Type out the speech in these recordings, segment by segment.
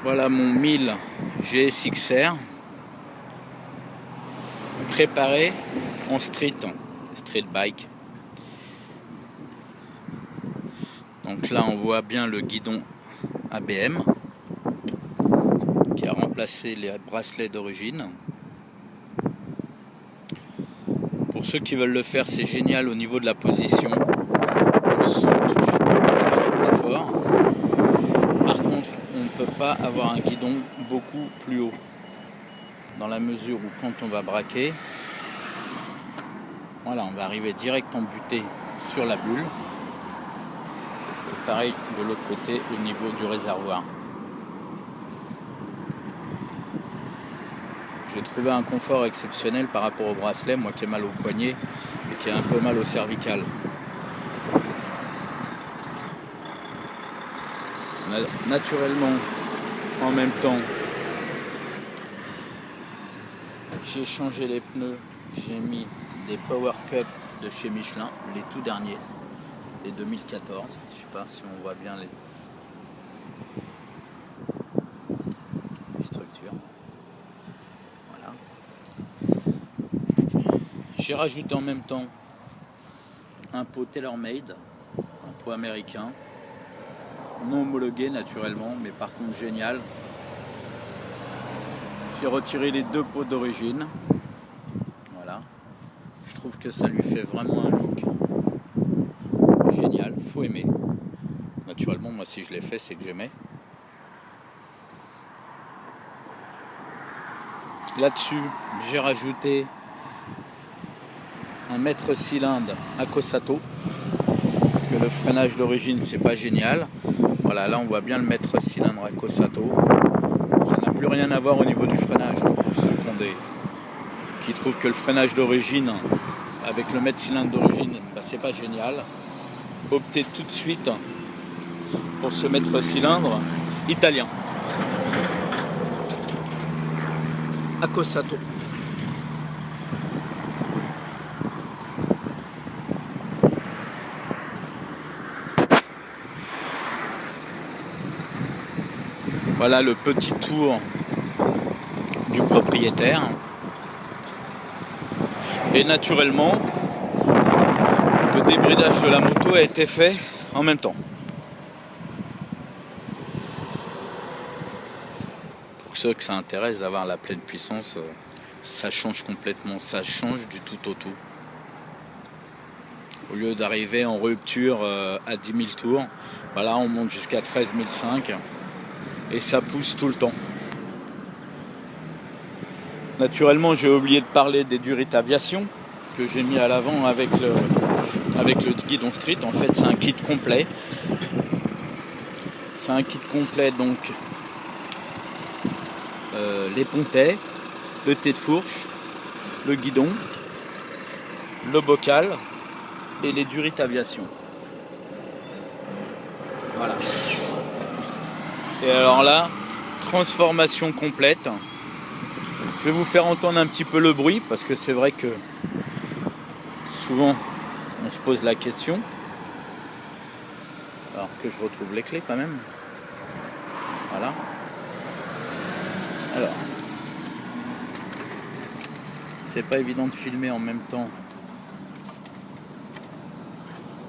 Voilà mon 1000 GSX-R préparé en street bike. Donc là on voit bien le guidon ABM qui a remplacé les bracelets d'origine. Pour ceux qui veulent le faire, c'est génial au niveau de la position. On sent tout de suite beaucoup plus de confort. Par contre, on ne peut pas avoir un guidon beaucoup plus haut, dans la mesure où quand on va braquer, voilà, on va arriver direct en butée sur la bulle. Et pareil de l'autre côté au niveau du réservoir. J'ai trouvé un confort exceptionnel par rapport au bracelet, moi qui ai mal au poignet et qui ai un peu mal au cervical. Naturellement, en même temps, j'ai changé les pneus, j'ai mis des Power Cup de chez Michelin, les tout derniers, les 2014, je sais pas si on voit bien les structures. J'ai rajouté en même temps un pot TaylorMade, un pot américain, non homologué naturellement, mais par contre génial. J'ai retiré les deux pots d'origine. Voilà. Je trouve que ça lui fait vraiment un look génial, faut aimer. Naturellement, moi si je l'ai fait, c'est que j'aimais. Là-dessus, j'ai rajouté un mètre cylindre Akosato parce que le freinage d'origine c'est pas génial. Voilà, là on voit bien le mètre cylindre Akosato. Ça n'a plus rien à voir au niveau du freinage, hein, pour ceux qui trouvent que le freinage d'origine avec le mètre cylindre d'origine c'est pas génial. Optez tout de suite pour ce mètre cylindre italien Akosato. Voilà le petit tour du propriétaire. Et naturellement, le débridage de la moto a été fait en même temps. Pour ceux que ça intéresse d'avoir la pleine puissance, ça change complètement, ça change du tout au tout. Au lieu d'arriver en rupture à 10 000 tours, voilà, on monte jusqu'à 13 500. Et ça pousse tout le temps. Naturellement, j'ai oublié de parler des Durit Aviation que j'ai mis à l'avant avec le guidon street. En fait, c'est un kit complet. C'est un kit complet, donc les pontets, le thé de fourche, le guidon, le bocal et les Durit Aviation. Voilà. Et alors là, transformation complète. Je vais vous faire entendre un petit peu le bruit parce que c'est vrai que souvent on se pose la question. Alors que je retrouve les clés quand même. Voilà. Alors, c'est pas évident de filmer en même temps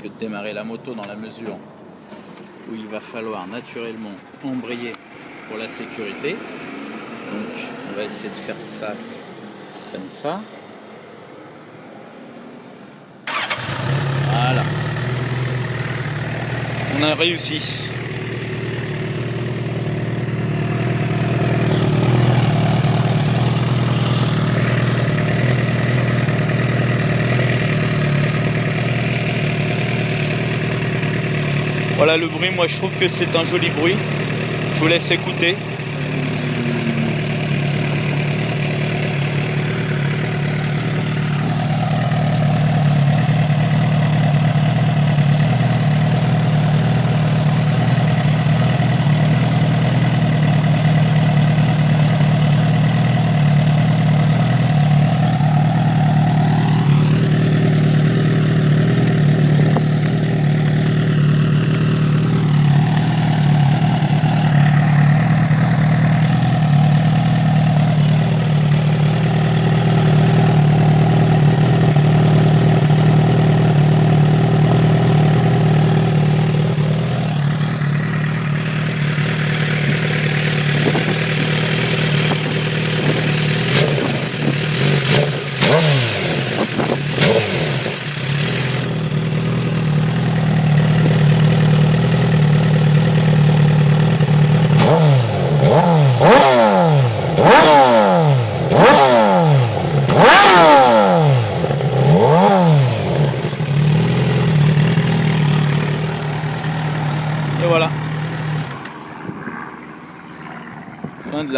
que de démarrer la moto dans la mesure où il va falloir naturellement embrayer pour la sécurité. Donc on va essayer de faire ça comme ça. Voilà. On a réussi. Voilà le bruit, moi je trouve que c'est un joli bruit. Je vous laisse écouter.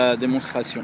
la démonstration.